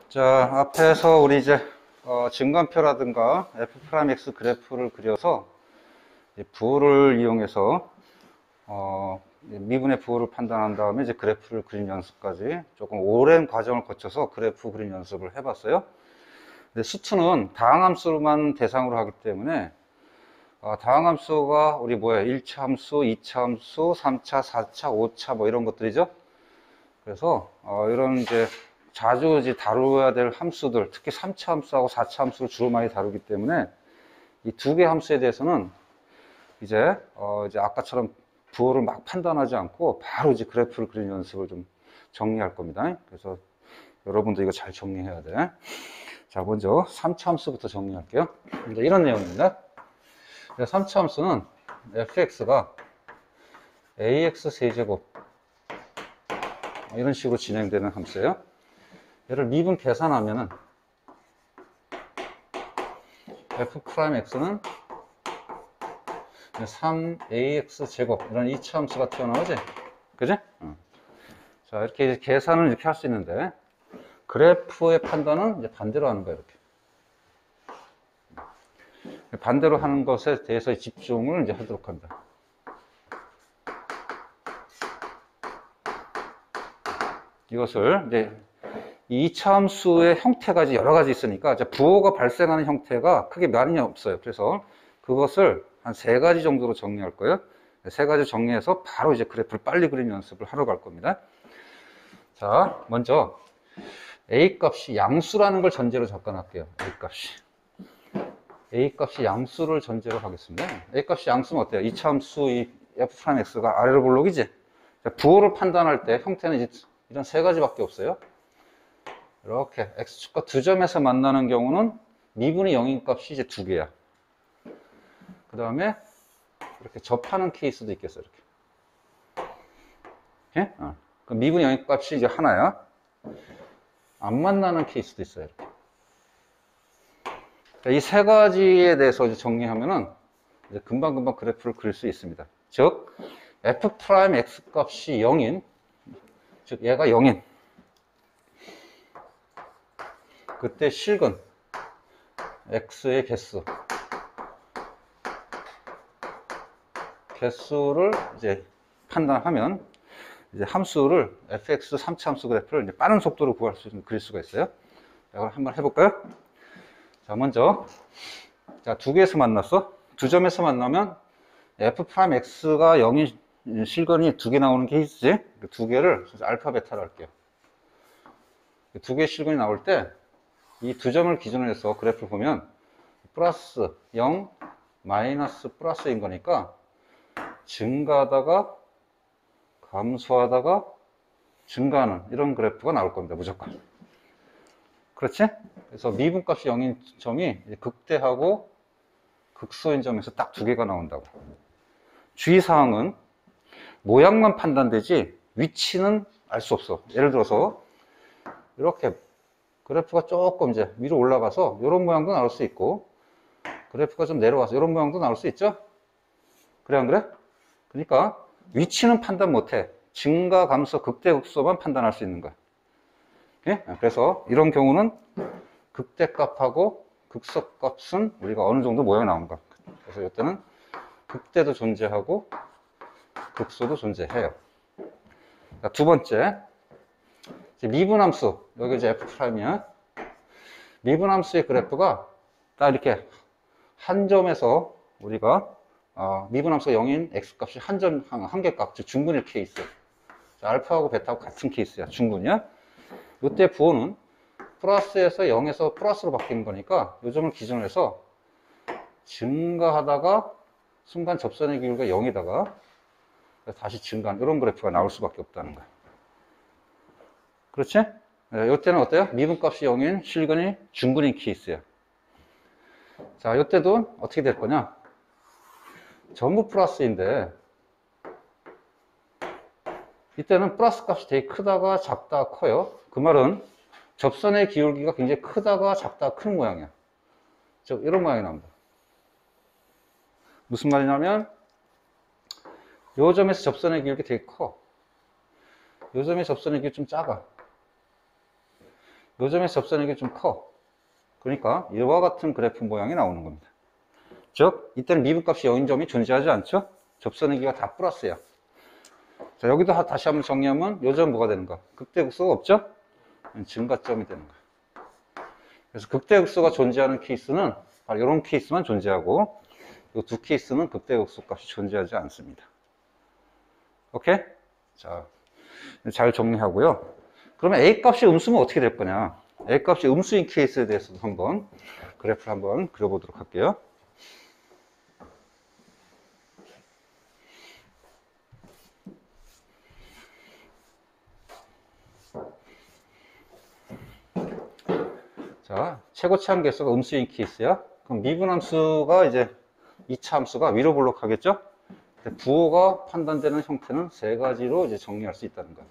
자, 앞에서 우리 이제 증간표라든가 F'X 그래프를 그려서 부호를 이용해서 미분의 부호를 판단한 다음에 이제 그래프를 그린 연습까지 조금 오랜 과정을 거쳐서 그래프 그린 연습을 해봤어요. 근데 수투는 다항함수만 대상으로 하기 때문에 다항함수가 우리 뭐예요? 1차 함수, 2차 함수, 3차, 4차, 5차 뭐 이런 것들이죠. 그래서 이런 이제 자주 이제 다루어야 될 함수들, 특히 3차 함수하고 4차 함수를 주로 많이 다루기 때문에 이 두 개 함수에 대해서는 이제 아까처럼 부호를 막 판단하지 않고 바로 이제 그래프를 그리는 연습을 좀 정리할 겁니다. 그래서 여러분도 이거 잘 정리해야 돼. 자, 먼저 3차 함수부터 정리할게요. 이제 이런 내용입니다. 3차 함수는 fx가 ax 세제곱 이런 식으로 진행되는 함수예요. 얘를 미분 계산하면은 f'x는 3ax 제곱 이런 2차 함수가 튀어나오지? 그지? 자, 이렇게 이제 계산을 이렇게 할 수 있는데 그래프의 판단은 이제 반대로 하는 거예요. 이렇게 반대로 하는 것에 대해서 집중을 이제 하도록 합니다. 이것을 이제 이 2차 함수의 형태가 이제 여러 가지 있으니까 부호가 발생하는 형태가 크게 많이 없어요. 그래서 그것을 한 3가지 정도로 정리할 거예요. 3가지 정리해서 바로 이제 그래프를 빨리 그리는 연습을 하러 갈 겁니다. 자, 먼저 A 값이 양수라는 걸 전제로 접근할게요. A 값이 양수를 전제로 하겠습니다. A 값이 양수면 어때요? 2차 함수 이 F'X가 아래로 볼록이지? 부호를 판단할 때 형태는 이제 이런 3가지밖에 없어요. 이렇게 X축과 두 점에서 만나는 경우는 미분이 0인 값이 이제 2개야. 그 다음에 이렇게 접하는 케이스도 있겠어요. 이렇게. 그럼 미분이 0인 값이 이제 하나야. 안 만나는 케이스도 있어요. 이렇게. 이 3가지에 대해서 이제 정리하면은 이제 금방금방 그래프를 그릴 수 있습니다. 즉, F'X 값이 0인, 즉, 얘가 0인. 그때 실근, X의 개수를 이제 판단하면 이제 함수를 fx 3차 함수 그래프를 이제 빠른 속도로 그릴 수가 있어요. 자, 그럼 한번 해볼까요? 자, 먼저 두 개에서 만났어. 두 점에서 만나면 f'x가 0인 실근이 2개 나오는 케이스지. 그 2개를 알파 베타로 할게요. 2개의 실근이 나올 때 이 두 점을 기준으로 해서 그래프를 보면 플러스 0, 마이너스 플러스인 거니까 증가하다가 감소하다가 증가하는 이런 그래프가 나올 겁니다. 무조건. 그렇지? 그래서 미분값이 0인 점이 극대하고 극소인 점에서 딱 2개가 나온다고. 주의사항은 모양만 판단되지 위치는 알 수 없어. 예를 들어서 이렇게 그래프가 조금 이제 위로 올라가서 이런 모양도 나올 수 있고 그래프가 좀 내려와서 이런 모양도 나올 수 있죠? 그래 안 그래? 그러니까 위치는 판단 못해. 증가, 감소, 극대, 극소만 판단할 수 있는 거야. 예? 그래서 이런 경우는 극대값하고 극소값은 우리가 어느 정도 모양이 나오는 거야. 그래서 이때는 극대도 존재하고 극소도 존재해요. 자, 두 번째, 미분함수. 여기 이제 F'이야. 미분함수의 그래프가 딱 이렇게 한 점에서 우리가 미분함수가 0인 x값이 한 개 값, 즉 중근일 케이스. 자, 알파하고 베타하고 같은 케이스야. 중근이야. 이때 부호는 플러스에서 0에서 플러스로 바뀌는 거니까 이 점을 기준으로 해서 증가하다가 순간 접선의 기울기가 0이다가 다시 증가하는 이런 그래프가 나올 수밖에 없다는 거야. 그렇지? 이때는 어때요? 미분값이 0인 실근이 중근인 케이스야. 자, 이때도 어떻게 될 거냐? 전부 플러스인데 이때는 플러스 값이 되게 크다가 작다가 커요. 그 말은 접선의 기울기가 굉장히 크다가 작다가 큰 모양이야. 즉 이런 모양이 나옵니다. 무슨 말이냐면 이 점에서 접선의 기울기 되게 커. 이 점의 접선의 기울기 좀 작아. 요점에서 접선액이 좀 커. 그러니까 이와 같은 그래프 모양이 나오는 겁니다. 즉 이때는 미분값이 0인 점이 존재하지 않죠? 접선액이가 다 플러스야. 자, 여기도 다시 한번 정리하면 요점 뭐가 되는가? 극대극소가 없죠? 증가점이 되는 거야. 그래서 극대극소가 존재하는 케이스는 바로 이런 케이스만 존재하고 이 두 케이스는 극대극소 값이 존재하지 않습니다. 오케이? 자, 잘 정리하고요. 그러면 A 값이 음수면 어떻게 될 거냐? A 값이 음수인 케이스에 대해서도 한번 그래프를 한번 그려보도록 할게요. 자, 최고치 함계수가 음수인 케이스야. 그럼 미분함수가 이제 2차 함수가 위로 볼록하겠죠? 부호가 판단되는 형태는 세 가지로 이제 정리할 수 있다는 거야.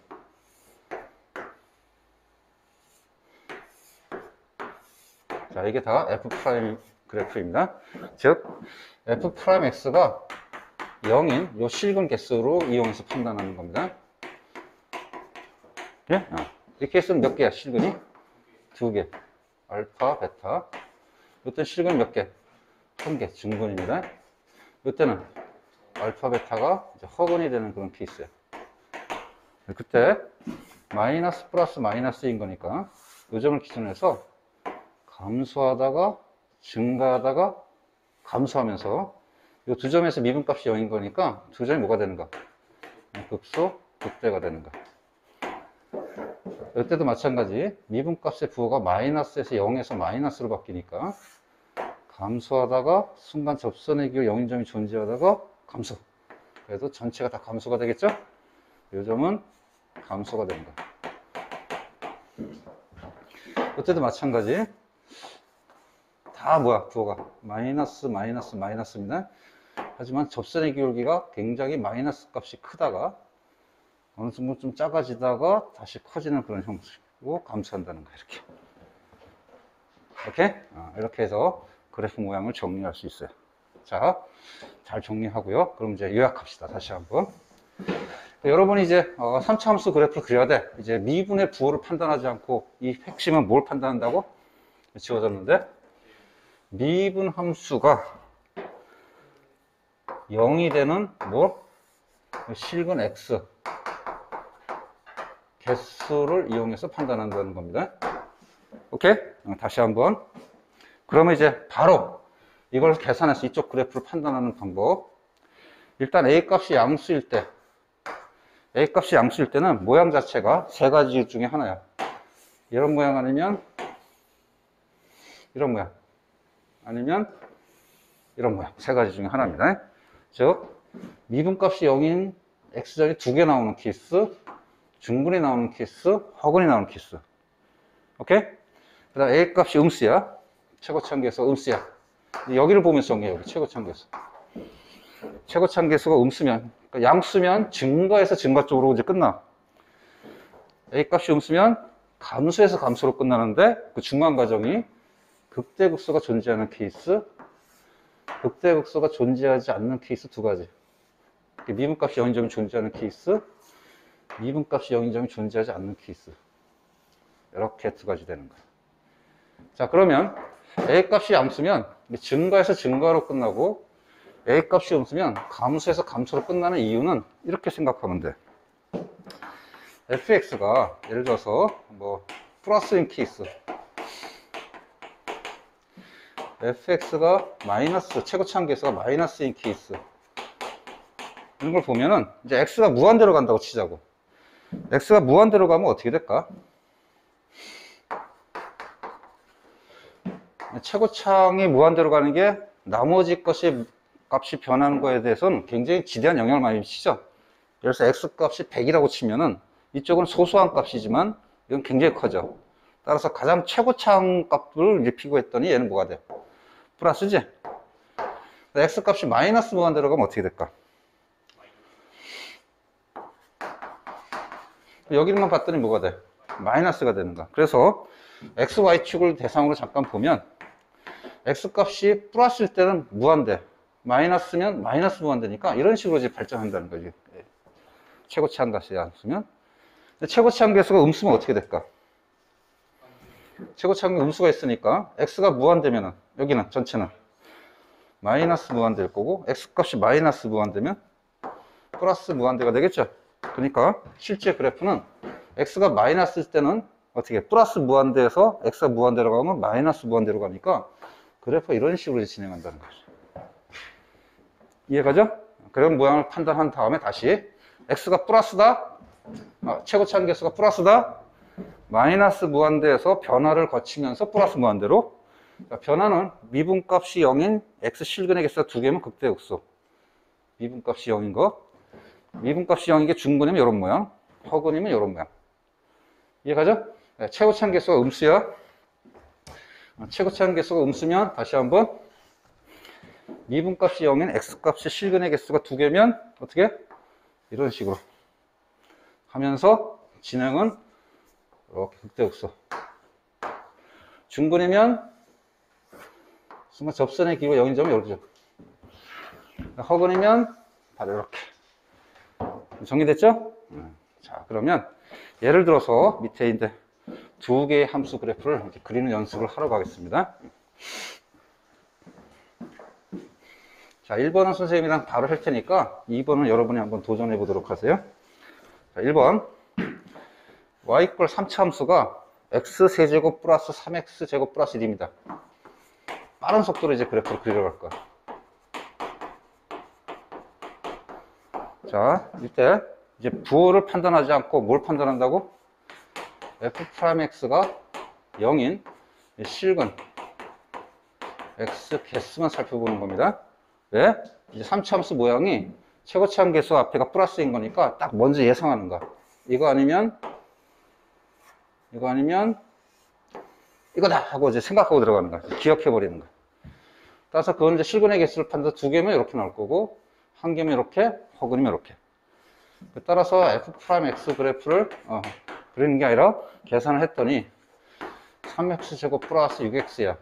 자, 이게 다 F' 그래프입니다. 즉, F'X가 0인 요 실근 개수로 이용해서 판단하는 겁니다. 예? 이 케이스는 몇 개야, 실근이? 2개. 알파, 베타. 이때 실근 몇 개? 1개, 증근입니다. 이때는 알파, 베타가 이제 허근이 되는 그런 케이스예요. 그때 마이너스 플러스 마이너스인 거니까 요점을 기준으로 해서 감소하다가 증가하다가 감소하면서 이 두 점에서 미분값이 0인 거니까 두 점이 뭐가 되는가? 극소, 극대가 되는가? 이때도 마찬가지 미분값의 부호가 마이너스에서 0에서 마이너스로 바뀌니까 감소하다가 순간 접선의 기호 0인 점이 존재하다가 감소. 그래서 전체가 다 감소가 되겠죠? 이 점은 감소가 되는 거야. 이때도 마찬가지. 다 뭐야? 부호가 마이너스, 마이너스, 마이너스입니다. 하지만 접선의 기울기가 굉장히 마이너스 값이 크다가 어느 순간 좀 작아지다가 다시 커지는 그런 형식으로 감소한다는 거야. 이렇게. 오케이? 이렇게 해서 그래프 모양을 정리할 수 있어요. 자, 잘 정리하고요. 그럼 이제 요약합시다. 다시 한번. 여러분이 이제 3차 함수 그래프를 그려야 돼. 이제 미분의 부호를 판단하지 않고 이 핵심은 뭘 판단한다고? 지워졌는데 미분 함수가 0이 되는 뭐? 실근 x 개수를 이용해서 판단한다는 겁니다. 오케이? 다시 한번. 그러면 이제 바로 이걸 계산해서 이쪽 그래프를 판단하는 방법. 일단 A 값이 양수일 때, A 값이 양수일 때는 모양 자체가 세 가지 중에 하나야. 이런 모양 아니면 이런 모양, 아니면 이런 모양. 세 가지 중에 하나입니다. 즉, 미분값이 0인 x절이 2개 나오는 케이스, 중근이 나오는 케이스, 허근이 나오는 케이스. 오케이? 그 다음 A 값이 음수야. 최고치 함계수가 음수야. 여기를 보면서 정리해. 여기 최고치 함계수. 최고치 함계수가 음수면, 그러니까 양수면 증가에서 증가 쪽으로 이제 끝나. A 값이 음수면 감수에서 감소로 끝나는데 그 중간 과정이 극대극소가 존재하는 케이스, 극대극소가 존재하지 않는 케이스 두 가지. 미분값이 0인 점이 존재하는 케이스, 미분값이 0인 점이 존재하지 않는 케이스. 이렇게 두 가지 되는 거예요. 자, 그러면 A 값이 양수면 증가에서 증가로 끝나고 A 값이 음수면 감수에서 감소로 끝나는 이유는 이렇게 생각하면 돼. fx가 예를 들어서 뭐 플러스인 케이스, fx가 마이너스, 최고치 함계수가 마이너스인 케이스, 이런 걸 보면은 이제 x가 무한대로 간다고 치자고. x가 무한대로 가면 어떻게 될까? 최고창이 무한대로 가는 게 나머지 것이 값이 변하는 거에 대해서는 굉장히 지대한 영향을 많이 미치죠. 예를 들어서 x 값이 100이라고 치면은 이쪽은 소소한 값이지만 이건 굉장히 커져. 따라서 가장 최고창 값을 이제 피고했더니 얘는 뭐가 돼? 플러스지? x 값이 마이너스 무한대로 가면 어떻게 될까? 여기만 봤더니 뭐가 돼? 마이너스가 되는 거야. 그래서 x, y축을 대상으로 잠깐 보면 x값이 플러스일 때는 무한대, 마이너스면 마이너스 무한대니까 이런 식으로 이제 발전한다는 거지. 최고치 함계수가 양수면. 최고치 함계수가 음수면 어떻게 될까? 최고차항 음수가 있으니까 x가 무한되면은 여기는 전체는 마이너스 무한대일 거고 x 값이 마이너스 무한되면 플러스 무한대가 되겠죠. 그러니까 실제 그래프는 x가 마이너스일 때는 어떻게 플러스 무한대에서 x가 무한대로 가면 마이너스 무한대로 가니까 그래프가 이런 식으로 진행한다는 거죠. 이해가죠? 그런 모양을 판단한 다음에 다시 x가 플러스다, 최고차항 개수가 플러스다, 마이너스 무한대에서 변화를 거치면서 플러스 무한대로. 그러니까 변화는 미분값이 0인 x 실근의 개수가 2개면 극대극소. 미분값이 0인 거. 미분값이 0인 게 중근이면 이런 모양, 허근이면 이런 모양. 이해가죠? 네, 최고차항 개수가 음수야. 최고차항 개수가 음수면 다시 한번 미분값이 0인 x값이 실근의 개수가 2개면 어떻게? 이런 식으로 하면서 진행은 이렇게 극대극소. 중근이면 순간 접선의 기호가 0인 점이 이렇게. 허근이면 바로 이렇게. 정리됐죠? 자, 그러면 예를 들어서 밑에 이제 2개의 함수 그래프를 이렇게 그리는 연습을 하러 가겠습니다. 자, 1번은 선생님이랑 바로 할 테니까 2번은 여러분이 한번 도전해 보도록 하세요. 자, 1번. y 이퀄 3차 함수가 x 세제곱 플러스 3x 제곱 플러스 1입니다. 빠른 속도로 이제 그래프를 그리러 갈 거야. 자, 이때 이제 부호를 판단하지 않고 뭘 판단한다고? f'x가 0인 실근 x 개수만 살펴보는 겁니다. 왜? 이제 3차 함수 모양이 최고차항 개수 앞에가 플러스인 거니까 딱 먼저 예상하는 거야. 이거 아니면 이거다 하고 이제 생각하고 들어가는 거야. 기억해 버리는 거야. 따라서 그건 이제 실근의 개수를 판단 2개면 이렇게 나올 거고 1개면 이렇게, 허근이면 이렇게. 따라서 f'x 그래프를 그리는 게 아니라 계산을 했더니 3x 제곱 플러스 6x야.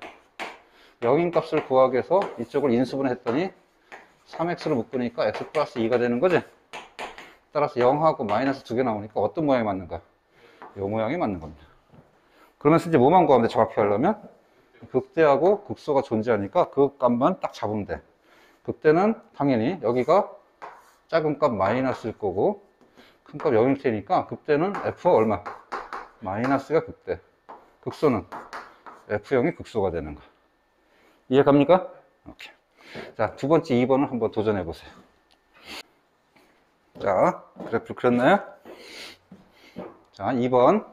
0인 값을 구하기 위해서 이쪽을 인수분해 했더니 3x를 묶으니까 x 플러스 2가 되는 거지. 따라서 0하고 마이너스 2개 나오니까 어떤 모양이 맞는가? 이 모양이 맞는 겁니다. 그러면서 이제 뭐만 구하면 돼? 정확히 하려면 극대하고 극소가 존재하니까 그 값만 딱 잡으면 돼. 극대는 당연히 여기가 작은 값 마이너스일 거고 큰 값 0일 테니까 극대는 F가 얼마? 마이너스가 극대. 극소는 F0이 극소가 되는 거. 이해 갑니까? 오케이. 자, 두 번째 2번을 한번 도전해 보세요. 자, 그래프를 그렸나요? 자, 2번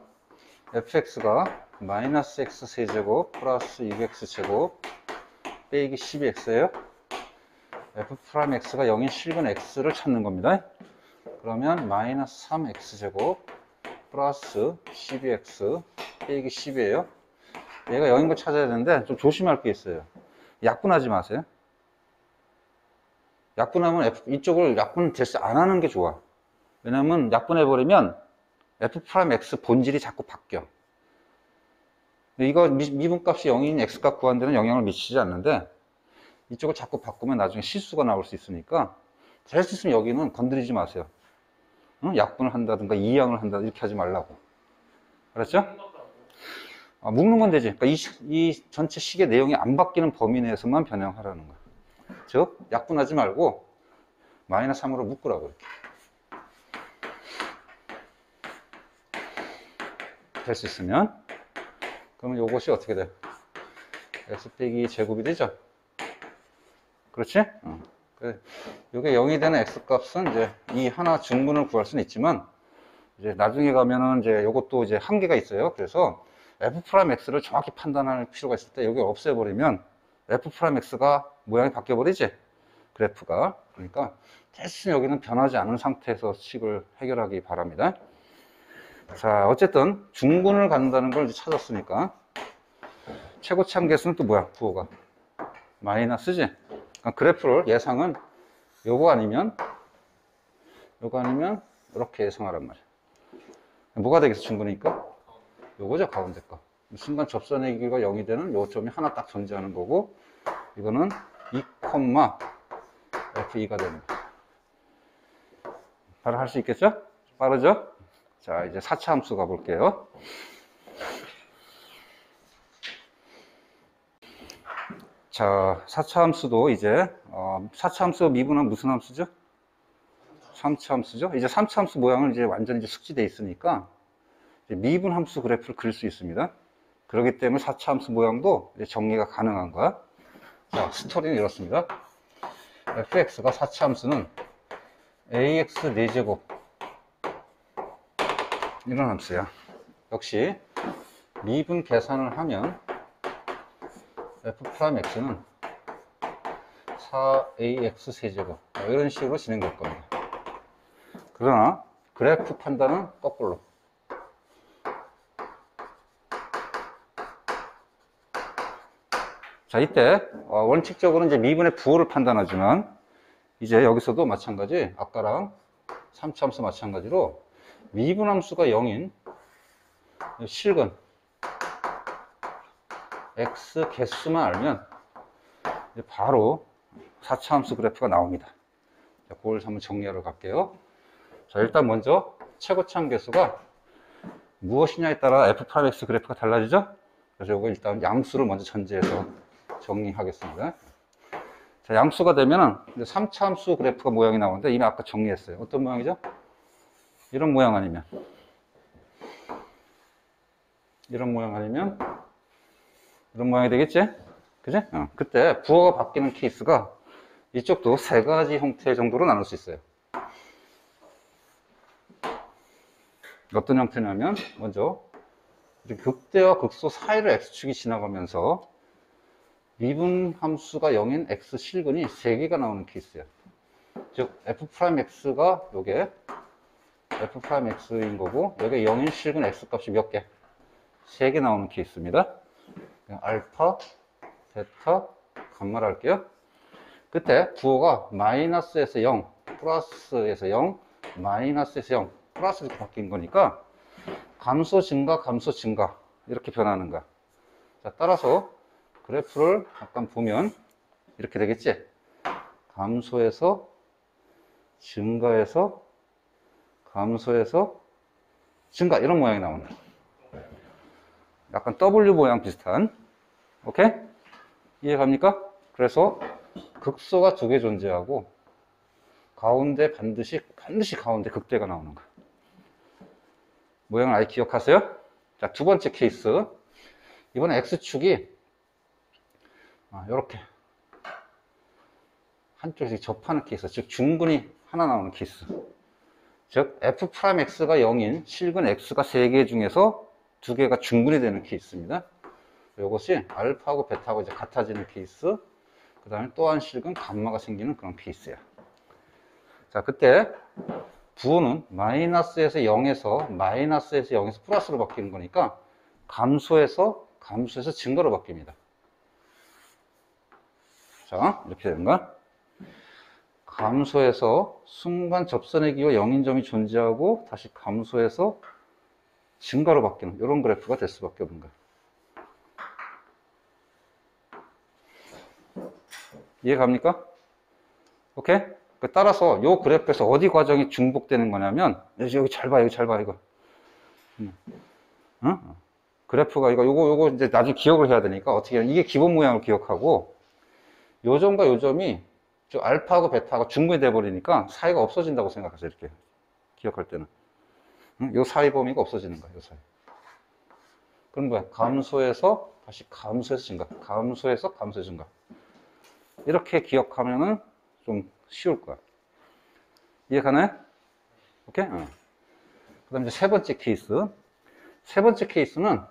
fx가 마이너스 x 세제곱 플러스 6x 제곱 빼기 12x예요. f'x가 0인 실근 x를 찾는 겁니다. 그러면 마이너스 3x 제곱 플러스 12x 빼기 10이에요. 얘가 0인 거 찾아야 되는데 좀 조심할 게 있어요. 약분하지 마세요. 약분하면 이쪽을 약분 대신 안 하는 게 좋아. 왜냐면 약분해버리면 f'x 본질이 자꾸 바뀌어. 이거 미분값이 0인 x값 구하는 데는 영향을 미치지 않는데 이쪽을 자꾸 바꾸면 나중에 실수가 나올 수 있으니까 될 수 있으면 여기는 건드리지 마세요. 응? 약분을 한다든가 이항을 한다든가 이렇게 하지 말라고. 알았죠? 묶는 건 되지. 그러니까 이 전체 식의 내용이 안 바뀌는 범위 내에서만 변형하라는 거야. 즉 약분하지 말고 마이너스 3으로 묶으라고 이렇게. 될 수 있으면. 그러면 요것이 어떻게 돼? x 빼기 제곱이 되죠? 그렇지? 요게 0이 되는 x 값은 이제 이 하나 중분을 구할 수는 있지만 이제 나중에 가면은 이제 요것도 이제 한계가 있어요. 그래서 f'x를 정확히 판단할 필요가 있을 때 여기 없애버리면 f'x가 모양이 바뀌어 버리지? 그래프가. 그러니까 대신 여기는 변하지 않은 상태에서 식을 해결하기 바랍니다. 자, 어쨌든 중분을 간다는 걸 이제 찾았으니까 최고차항 개수는 또 뭐야? 부호가 마이너스지. 그러니까 그래프를 예상은 요거 아니면 이렇게 예상하란 말이야. 뭐가 되겠어? 중분이니까 요거죠, 가운데 거. 순간 접선의 길이가 0이 되는 요 점이 하나 딱 존재하는 거고 이거는 2, F2가 되는 거야. 바로 할 수 있겠죠? 빠르죠? 자, 이제 4차 함수 가볼게요. 자, 4차 함수도 이제 4차 함수 미분은 무슨 함수죠? 3차 함수죠. 이제 3차 함수 모양을 이제 완전히 이제 숙지되어 있으니까 이제 미분 함수 그래프를 그릴 수 있습니다. 그렇기 때문에 4차 함수 모양도 이제 정리가 가능한 거야. 자, 스토리는 이렇습니다. fx가 4차 함수는 ax 4제곱 이런 함수야. 역시 미분 계산을 하면 f'x는 4ax 세제곱 이런 식으로 진행될 겁니다. 그러나 그래프 판단은 거꾸로. 자, 이때 원칙적으로 이제 미분의 부호를 판단하지만 이제 여기서도 마찬가지, 아까랑 3차 함수 마찬가지로 미분 함수가 0인 실근 x 개수만 알면 이제 바로 4차 함수 그래프가 나옵니다. 자, 그걸 한번 정리하러 갈게요. 자, 일단 먼저 최고참 개수가 무엇이냐에 따라 f'x 그래프가 달라지죠? 그래서 이거 일단 양수를 먼저 전제해서 정리하겠습니다. 자, 양수가 되면은 3차 함수 그래프가 모양이 나오는데 이미 아까 정리했어요. 어떤 모양이죠? 이런 모양 아니면 이런 모양이 되겠지? 그지? 그때 부호가 바뀌는 케이스가 이쪽도 세 가지 형태 정도로 나눌 수 있어요. 어떤 형태냐면 먼저 극대와 극소 사이를 x축이 지나가면서 미분 함수가 0인 x 실근이 3개가 나오는 케이스예요. 즉 f'x가 요게 f'x인 거고 여기 0인 실근 x 값이 몇 개? 3개 나오는 케이스입니다. 알파, 베타, 감마를 할게요. 그때 부호가 마이너스에서 0, 플러스에서 0, 마이너스에서 0, 플러스 이렇게 바뀐 거니까 감소 증가, 감소 증가 이렇게 변하는 거야. 자, 따라서 그래프를 잠깐 보면 이렇게 되겠지? 감소해서 증가해서 감소해서 증가 이런 모양이 나온다. 약간 W 모양 비슷한. 오케이? 이해갑니까? 그래서 극소가 2개 존재하고 가운데 반드시 가운데 극대가 나오는 거야. 모양을 아예 기억하세요? 자, 두 번째 케이스. 이번에 X축이 이렇게 한쪽에서 접하는 케이스, 즉 중근이 하나 나오는 케이스. 즉 f'x가 0인 실근 x가 3개 중에서 2개가 중근이 되는 케이스입니다. 이것이 알파하고 베타하고 이제 같아지는 케이스, 그 다음에 또 한 실근 감마가 생기는 그런 케이스야. 자, 그때 부호는 마이너스에서 0에서 플러스로 바뀌는 거니까 감소해서 증가로 바뀝니다. 자, 이렇게 되는 거야. 감소해서 순간 접선의 기호 0인 점이 존재하고 다시 감소해서 증가로 바뀌는 이런 그래프가 될 수밖에 없는 거야. 이해 갑니까? 오케이? 따라서 이 그래프에서 어디 과정이 중복되는 거냐면 여기 잘 봐, 이거. 그래프가 요거 이제 나중에 기억을 해야 되니까 어떻게 하면 이게 기본 모양을 기억하고 요점과 요점이 알파하고 베타가 중근이 돼버리니까 사이가 없어진다고 생각하세요. 이렇게 기억할 때는 요 사이 범위가 없어지는 거야. 요 사이. 그럼 뭐야? 감소해서 다시 감소해서 증가, 감소해서 증가. 이렇게 기억하면은 좀 쉬울 거야. 이해가나요? 오케이? 그 다음 이제 세 번째 케이스. 세 번째 케이스는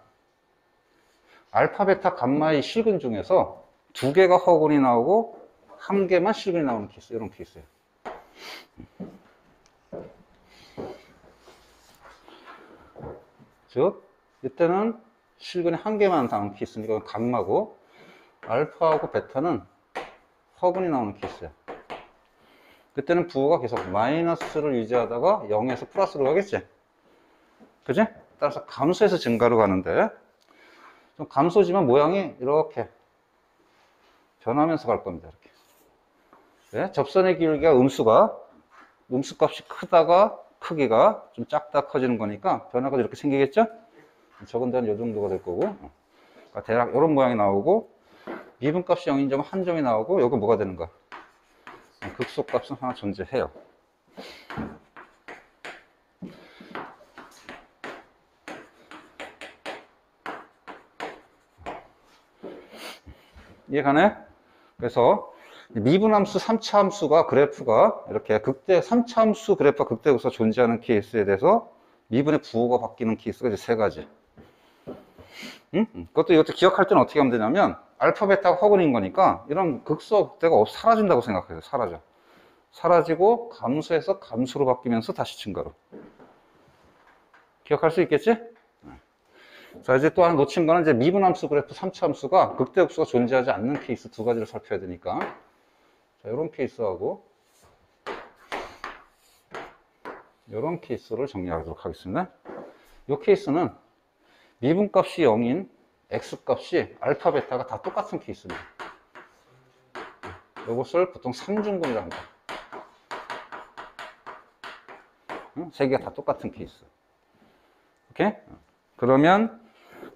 알파, 베타, 감마의 실근 중에서 2개가 허근이 나오고 1개만 실근이 나오는 케이스, 이런 케이스예요. 즉, 이때는 실근이 1개만 나오는 케이스니까 이건 감마고, 알파하고 베타는 허근이 나오는 케이스야. 그때는 부호가 계속 마이너스를 유지하다가 0에서 플러스로 가겠지? 그지? 따라서 감소해서 증가로 가는데, 좀 감소지만 모양이 이렇게 변하면서 갈 겁니다. 이렇게. 네? 접선의 길이가 음수 값이 크다가 크기가 좀 작다 커지는 거니까 변화가 이렇게 생기겠죠? 적은 데는 이 정도가 될 거고. 그러니까 대략 이런 모양이 나오고, 미분값이 0인 점은 한 점이 나오고, 여기 뭐가 되는 거야? 극소값은 하나 존재해요. 이해가네? 그래서 미분함수 3차 함수가 그래프가 이렇게 3차 함수 그래프가 극대극소가 존재하는 케이스에 대해서 미분의 부호가 바뀌는 케이스가 이제 세 가지. 응? 이것도 기억할 때는 어떻게 하면 되냐면 알파, 베타가 허근인 거니까 이런 극소, 극대가 사라진다고 생각해요. 사라지고 감소해서 감소로 바뀌면서 다시 증가로. 기억할 수 있겠지? 자, 이제 또 하나 놓친 거는 이제 미분함수 그래프 3차 함수가 극대극소가 존재하지 않는 케이스 두 가지를 살펴야 되니까. 자, 이런 케이스하고 이런 케이스를 정리하도록 하겠습니다. 이 케이스는 미분값이 0인 x값이 알파, 베타가 다 똑같은 케이스입니다. 이것을 보통 3중분이라고 합니다. 세 개가 다 똑같은 케이스. 오케이? 그러면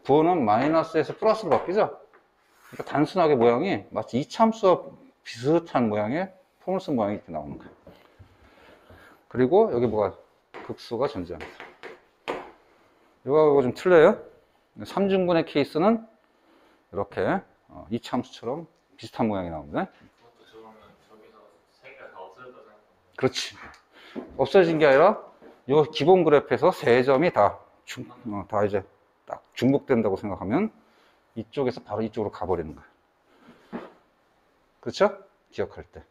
부호는 마이너스에서 플러스로 바뀌죠? 그러니까 단순하게 모양이 마치 이차함수와 비슷한 모양의 포물선 모양이 이렇게 나오는 거예요. 그리고 여기 뭐가 극수가 존재합니다. 이거하고 좀 틀려요. 3중분의 케이스는 이렇게 이차함수처럼 비슷한 모양이 나옵니다. 그렇지. 없어진 게 아니라 이 기본 그래프에서 세 점이 다 이제 딱 중복된다고 생각하면 이쪽에서 바로 이쪽으로 가버리는 거예요. 그렇죠? 기억할 때.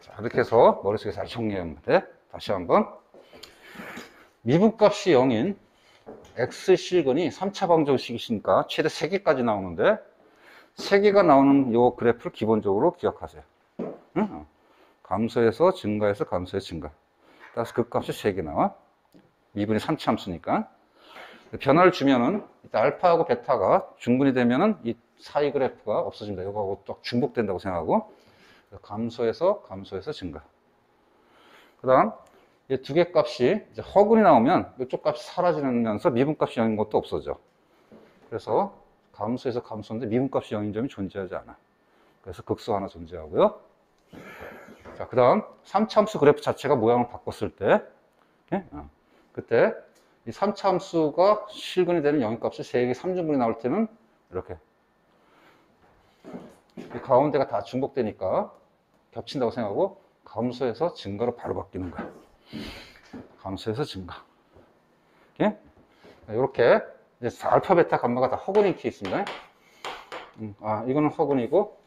자, 이렇게 해서 머릿속에 잘 정리하면 돼. 다시 한번. 미분값이 0인 x 실근이 3차 방정식이니까 최대 3개까지 나오는데 3개가 나오는 이 그래프를 기본적으로 기억하세요. 응? 감소해서 증가해서 감소해서 증가. 따라서 그 값이 3개 나와. 미분이 3차 함수니까. 변화를 주면은 일단 알파하고 베타가 중분이 되면은 이 사이 그래프가 없어진다. 이거하고 또 중복된다고 생각하고 감소해서 증가. 그다음 이 두 개 값이 이제 허근이 나오면 이쪽 값이 사라지면서 미분값이 0인 것도 없어져. 그래서 감소해서 감소인데 미분값이 0인 점이 존재하지 않아. 그래서 극소 하나 존재하고요. 자, 그다음 3차 함수 그래프 자체가 모양을 바꿨을 때 그때 이 3차 함수가 실근이 되는 영역값이 3개 3중분이 나올 때는 이렇게 이 가운데가 다 중복되니까 겹친다고 생각하고 감소해서 증가로 바로 바뀌는 거야. 감소해서 증가. 이렇게 이제 알파, 베타, 감마가 다 허근인 케이스입니다. 이거는 허근이고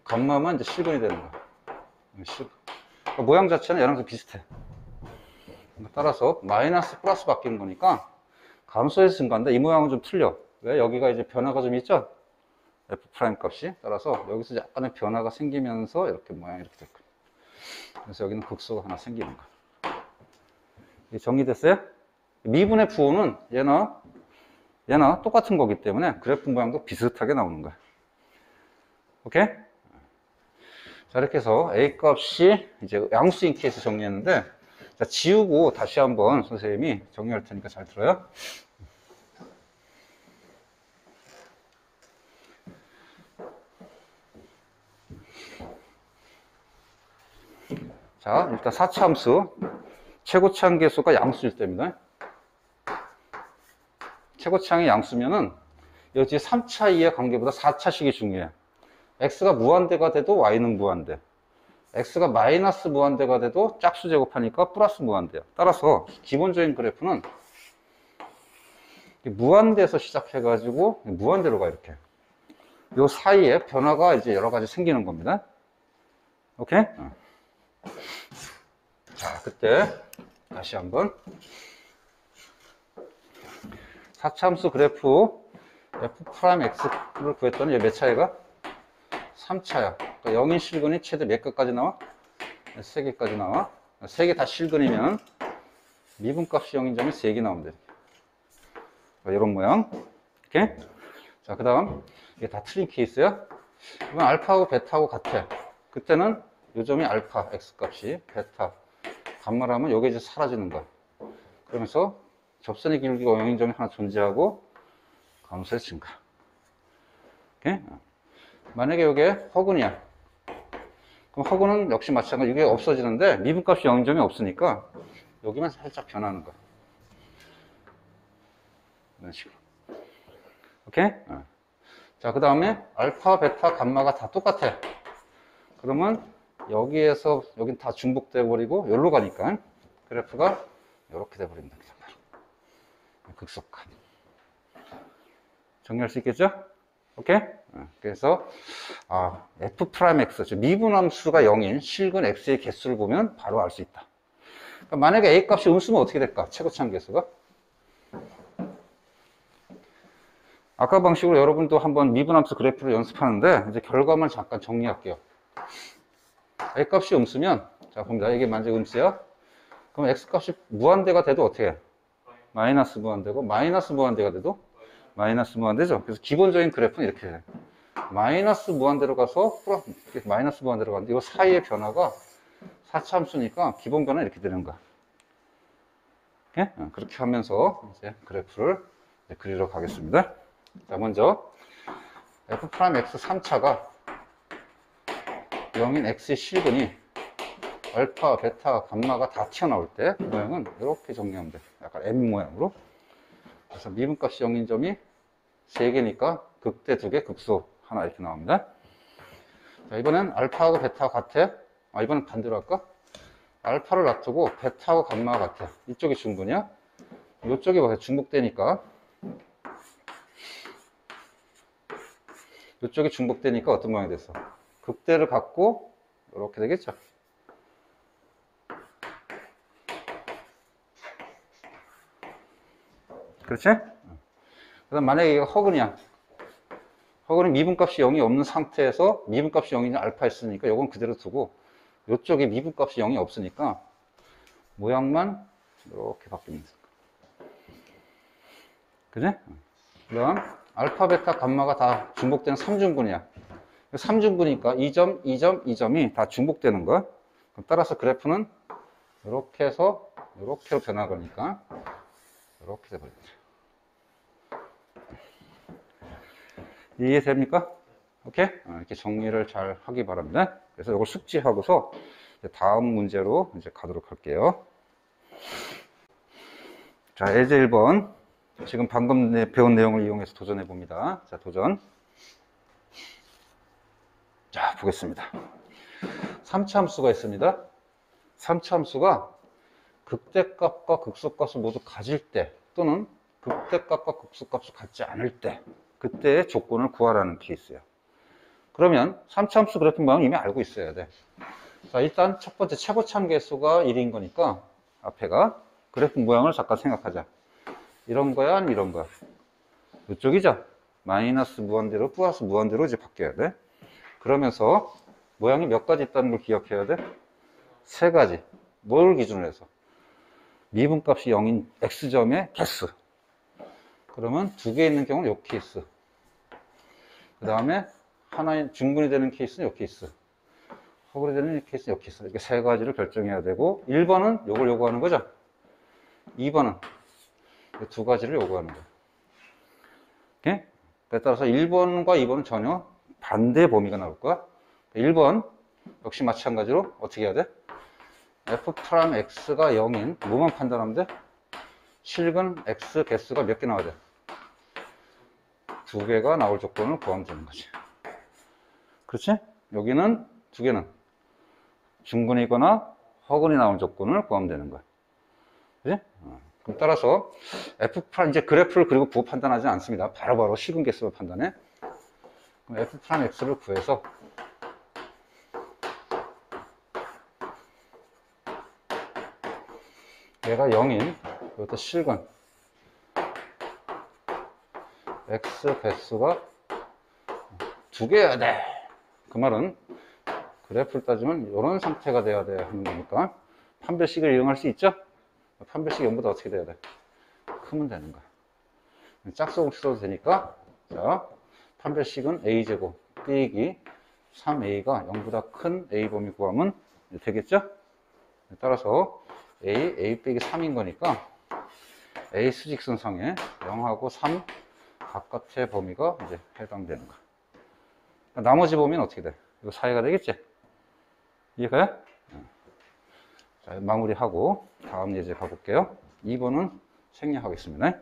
감마만 이제 실근이 되는 거야. 그러니까 모양 자체는 얘랑 비슷해. 따라서 마이너스 플러스 바뀌는 거니까 감소해서 증가인데 이 모양은 좀 틀려. 왜? 여기가 이제 변화가 좀 있죠? f' 값이. 따라서 여기서 약간의 변화가 생기면서 이렇게 모양이 이렇게 될 거예요. 그래서 여기는 극소가 하나 생기는 거예요. 정리됐어요? 미분의 부호는 얘나 똑같은 거기 때문에 그래프 모양도 비슷하게 나오는 거예요. 오케이? 자, 이렇게 해서 A 값이 이제 양수인 케이스 정리했는데, 자, 지우고 다시 한번 선생님이 정리할 테니까 잘 들어요. 자, 일단 4차 함수. 최고차항 계수가 양수일 때입니다. 최고차항이 양수면은 여기 3차 이하 관계보다 4차식이 중요해. x가 무한대가 돼도 y는 무한대. x가 마이너스 무한대가 돼도 짝수 제곱하니까 플러스 무한대야. 따라서 기본적인 그래프는 무한대에서 시작해가지고 무한대로 가, 이렇게. 요 사이에 변화가 이제 여러 가지 생기는 겁니다. 오케이? 자, 그때 다시 한번 4차 함수 그래프 f'x를 구했더니 몇 차이가? 3차야. 그러니까 0인 실근이 최대 몇 개까지 나와? 3개까지 나와. 3개 다 실근이면 미분값이 0인 점이 3개 나오면 돼. 이런 모양. 오케이? 자, 그 다음 이게 다 틀린 케이스야. 이건 알파하고 베타하고 같아. 그때는 요 점이 알파 x값이 베타 감마를 하면 요게 이제 사라지는 거야. 그러면서 접선의 길이가 0인 점이 하나 존재하고 함수의 증가. 오케이? 만약에 이게 허근이야. 그럼 허근은 역시 마찬가지. 이게 없어지는데 미분값이 0점이 없으니까 여기만 살짝 변하는 거야. 이런 식으로. 오케이? 자, 그 다음에 알파, 베타, 감마가 다 똑같아. 그러면 여기에서 여긴 다 중복돼 버리고 여기로 가니까 그래프가 이렇게 돼 버린다. 극속화. 정리할 수 있겠죠? 오케이? 그래서 f 프라임 x, 즉 미분함수가 0인 실근 x의 개수를 보면 바로 알 수 있다. 그러니까 만약에 a 값이 음수면 어떻게 될까? 최고차항 개수가. 아까 방식으로 여러분도 한번 미분함수 그래프를 연습하는데 이제 결과만 잠깐 정리할게요. a 값이 음수면, 자 봅니다. 이게 만약 음수야. 그럼 x 값이 무한대가 돼도 어떻게 해? 마이너스 무한대고, 마이너스 무한대가 돼도 마이너스 무한대죠. 그래서 기본적인 그래프는 이렇게 해. 마이너스 무한대로 가서 마이너스 무한대로 가는데 이 사이의 변화가 4차 함수니까 기본 변화는 이렇게 되는 거야. 오케이? 그렇게 하면서 이제 그래프를 이제 그리러 가겠습니다. 자, 먼저 f 프라임 x 3차가 0인 x의 실근이 알파, 베타, 감마가 다 튀어나올 때 모양은 이렇게 정리하면 돼. 약간 M 모양으로. 그래서 미분값이 0인 점이 3개니까 극대 2개, 극소 하나 이렇게 나옵니다. 자, 이번엔 알파하고 베타가 같아. 이번엔 반대로 할까? 알파를 놔두고 베타하고 감마가 같아. 이쪽이 중분이야. 이쪽이 뭐 중복되니까. 이쪽이 중복되니까 어떤 모양이 됐어? 극대를 갖고 이렇게 되겠죠. 그렇지? 그 다음 만약에 이거 허근이야. 허근은 미분값이 0이 없는 상태에서 미분값이 0이 알파 했으니까 이건 그대로 두고 이쪽에 미분값이 0이 없으니까 모양만 이렇게 바뀝니다. 그지? 그 다음 알파, 베타, 감마가 다 중복되는 3중분이야. 3중분이니까 2점, 2점, 2점이 다 중복되는 거야. 그럼 따라서 그래프는 이렇게 해서 이렇게로 변화가니까 이렇게 돼버립니다. 이해됩니까? 오케이? 이렇게 정리를 잘 하기 바랍니다. 그래서 이걸 숙지하고서 다음 문제로 이제 가도록 할게요. 자, 예제 1번. 지금 방금 배운 내용을 이용해서 도전해 봅니다. 자, 도전. 자, 보겠습니다. 3차 함수가 있습니다. 3차 함수가 극대값과 극소값을 모두 가질 때 또는 극대값과 극소값을 갖지 않을 때 그때의 조건을 구하라는 케이스예요. 그러면 3차 함수 그래프 모양은 이미 알고 있어야 돼. 자, 일단 첫 번째 최고차항 개수가 1인 거니까 앞에가 그래프 모양을 잠깐 생각하자. 이런 거야 아니면 이런 거야? 이쪽이죠? 마이너스 무한대로 플러스 무한대로 이제 바뀌어야 돼. 그러면서 모양이 몇 가지 있다는 걸 기억해야 돼? 3가지. 뭘 기준으로 해서? 미분값이 0인 x점의 개수. 그러면 2개 있는 경우는 요 케이스. 그 다음에 하나의 중분이 되는 케이스는 요 케이스. 허물이 되는 케이스는 요 케이스. 이렇게 3가지를 결정해야 되고 1번은 요걸 요구하는 거죠. 2번은 이 2가지를 요구하는 거예요. 오케이? 따라서 1번과 2번은 전혀 반대 범위가 나올 거야. 1번 역시 마찬가지로 어떻게 해야 돼? f 프라임 x가 0인 뭐만 판단하면 돼? 실근 x 개수가 몇 개 나와야 돼? 2개가 나올 조건을 구하면 되는 거지. 그렇지? 여기는 2개는 중근이거나 허근이 나온 조건을 구하면 되는 거야. 그지? 그럼 따라서 f 프라임 이제 그래프를 그리고 부호 판단하지 않습니다. 바로바로 실근 개수를 판단해. 그럼 f 프라임 x를 구해서 얘가 0인 이것도 실근 x 배수가 2개여야 돼. 그 말은 그래프를 따지면 이런 상태가 돼야 돼 하는 거니까 판별식을 이용할 수 있죠? 판별식 0보다 어떻게 돼야 돼? 크면 되는 거야. 짝수공 써도 되니까 자 판별식은 a제곱 빼기 3a가 0보다 큰 a 범위 구하면 되겠죠? 따라서 a 빼기 3인 거니까 a 수직선상에 0하고 3 바깥의 범위가 이제 해당되는 거야. 나머지 범위는 어떻게 돼? 이거 사이가 되겠지? 이해가요? 자, 마무리하고 다음 예제 가볼게요. 2번은 생략하겠습니다.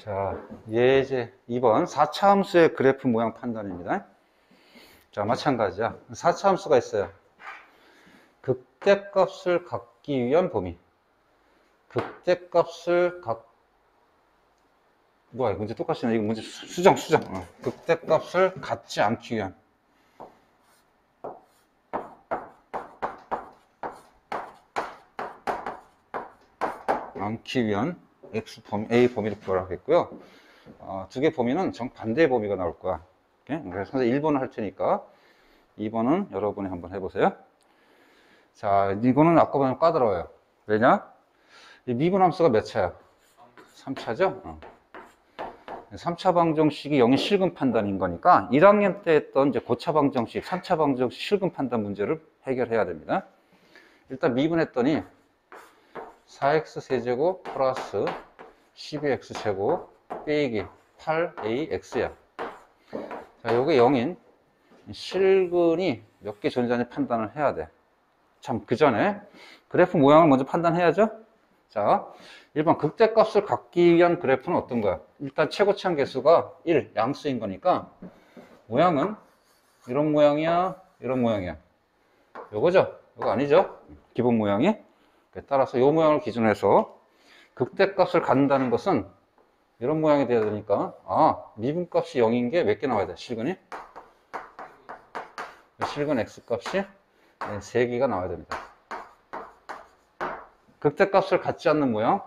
자, 예제 2번 4차 함수의 그래프 모양 판단입니다. 자, 마찬가지야. 4차 함수가 있어요. 극대값을 갖기 위한 범위. 극대값을 뭐야, 문제 똑같이네. 이거 문제 수정. 극대값을 갖지 않기 위한 X 범위, A 범위를 구하라고 했고요. 두 개 범위는 정반대의 범위가 나올 거야. 그래서 1번을 할 테니까 2번은 여러분이 한번 해보세요. 자, 이거는 아까보다 까다로워요. 왜냐? 이 미분함수가 몇 차야? 3차죠? 3차 방정식이 0의 실근 판단인 거니까 1학년 때 했던 이제 고차 방정식, 3차 방정식 실근 판단 문제를 해결해야 됩니다. 일단 미분했더니 4x 세제곱 플러스 12x 제곱 빼기 8ax야. 자, 요게 0인 실근이 몇 개 존재하는지 판단을 해야 돼. 참, 그 전에 그래프 모양을 먼저 판단해야죠. 자, 1번 극대값을 갖기 위한 그래프는 어떤 거야? 일단 최고치한 개수가 1, 양수인 거니까 모양은 이런 모양이야, 이런 모양이야. 요거죠? 요거 아니죠? 기본 모양이. 따라서 요 모양을 기준으로 해서 극대값을 갖는다는 것은 이런 모양이 돼야 되니까 미분값이 0인 게 몇 개 나와야 돼? 실근이? 실근 x값이 3개가 나와야 됩니다. 극대값을 갖지 않는 모양,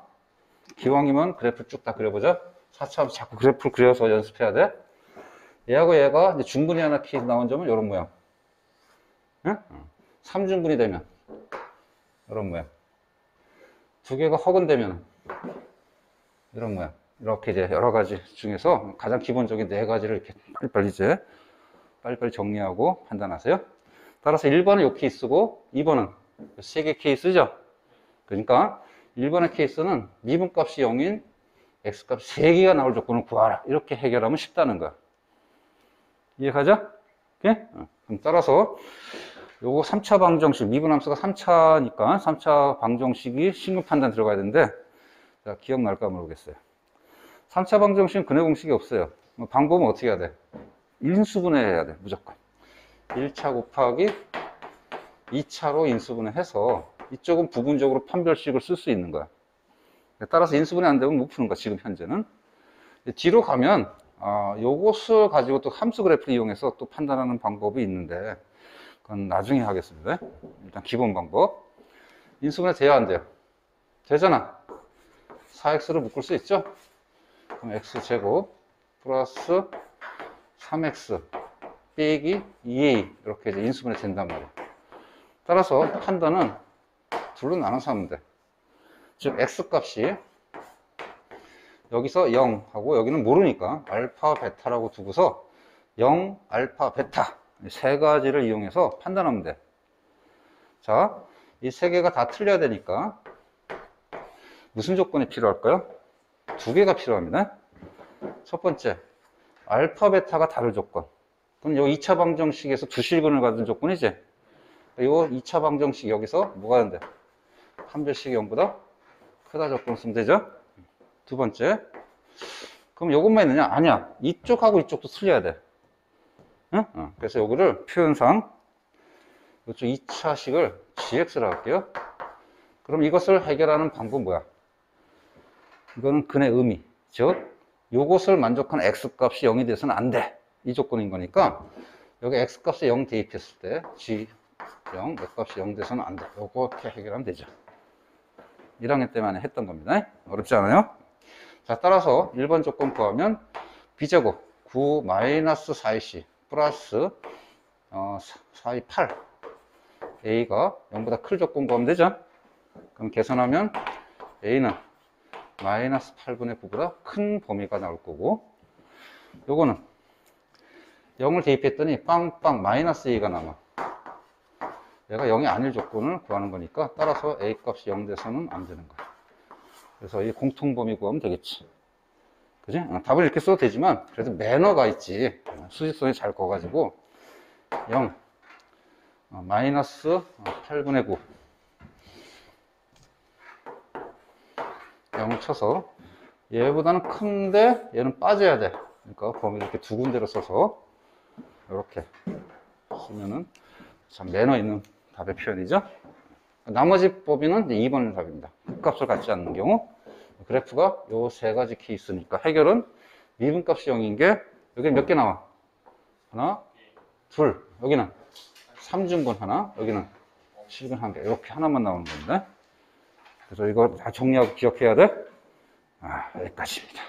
기왕이면 그래프를 쭉 다 그려보자. 4차 자꾸 그래프를 그려서 연습해야 돼. 얘하고 얘가 이제 중근이 하나 키 나온 점은 이런 모양. 응? 3중근이 되면 이런 모양. 두 개가 허근되면 이런 모양. 이렇게 이제 여러 가지 중에서 가장 기본적인 4가지를 이렇게 빨리빨리 정리하고 판단하세요. 따라서 1번은 이 케이스고 2번은 3개 케이스죠. 그러니까 1번의 케이스는 미분값이 0인 x값 3개가 나올 조건을 구하라. 이렇게 해결하면 쉽다는 거야. 이해가죠? 오케이? 그럼 따라서 요거 3차 방정식, 미분함수가 3차니까 3차 방정식이 신근 판단 들어가야 되는데, 자, 기억날까 모르겠어요. 3차 방정식은 근해 공식이 없어요. 방법은 어떻게 해야 돼? 인수분해해야 돼, 무조건. 1차 곱하기 2차로 인수분해해서 이쪽은 부분적으로 판별식을 쓸 수 있는 거야. 따라서 인수분해 안 되면 못 푸는 거야, 지금 현재는. 뒤로 가면 요것을 가지고 또 함수 그래프를 이용해서 또 판단하는 방법이 있는데 그건 나중에 하겠습니다. 일단 기본 방법. 인수분해 돼야 안 돼요? 되잖아. 4x를 묶을 수 있죠? 그럼 x제곱 플러스 3x 빼기 2a 이렇게 이제 인수분해 된단 말이에요. 따라서 판단은 둘로 나눠서 하면 돼. 즉 x값이 여기서 0하고 여기는 모르니까 알파 베타라고 두고서 0, 알파, 베타 3가지를 이용해서 판단하면 돼. 자, 이 3개가 다 틀려야 되니까 무슨 조건이 필요할까요? 2개가 필요합니다. 첫 번째, 알파, 베타가 다를 조건. 그럼 요 2차 방정식에서 두 실근을 가진 조건이지. 요 2차 방정식 여기서 뭐가 하는데? 판별식이 0보다 크다 조건 쓰면 되죠? 두 번째, 그럼 요것만 있느냐? 아니야. 이쪽하고 이쪽도 틀려야 돼. 응? 그래서 요거를 표현상 이쪽 2차식을 gx라고 할게요. 그럼 이것을 해결하는 방법은 뭐야? 이거는 근의 의미. 즉, 요것을 만족하는 x값이 0이 돼서는 안 돼. 이 조건인 거니까 여기 x값에 0 대입했을 때 g0, x값이 0 돼서는 안 돼. 요렇게 해결하면 되죠. 1학년 때만 했던 겁니다. 어렵지 않아요? 자, 따라서 1번 조건 구하면 b제곱 9 마이너스 4ac 플러스 4이 8 a가 0보다 클 조건 구하면 되죠. 그럼 계산하면 a는 마이너스 8분의 9보다 큰 범위가 나올 거고, 요거는 0을 대입했더니 빵빵 마이너스 2가 남아. 얘가 0이 아닐 조건을 구하는 거니까 따라서 a 값이 0 돼서는 안 되는 거야. 그래서 이 공통범위 구하면 되겠지. 그지? 답을 이렇게 써도 되지만, 그래도 매너가 있지. 수직선이 잘 꺼가지고, 0, 마이너스 8분의 9. 0 쳐서, 얘보다는 큰데, 얘는 빠져야 돼. 그러니까 범위를 이렇게 두 군데로 써서, 이렇게 쓰면은, 참 매너 있는 답의 표현이죠. 나머지 범위는 2번 답입니다. 극값을 갖지 않는 경우. 그래프가 요 세 가지 케이스니까 해결은 미분값이 0인 게, 여기 몇 개 나와? 하나, 둘. 여기는 3중근 하나, 여기는 7근 한 개. 이렇게 하나만 나오는 건데. 그래서 이거 다 정리하고 기억해야 돼. 여기까지입니다.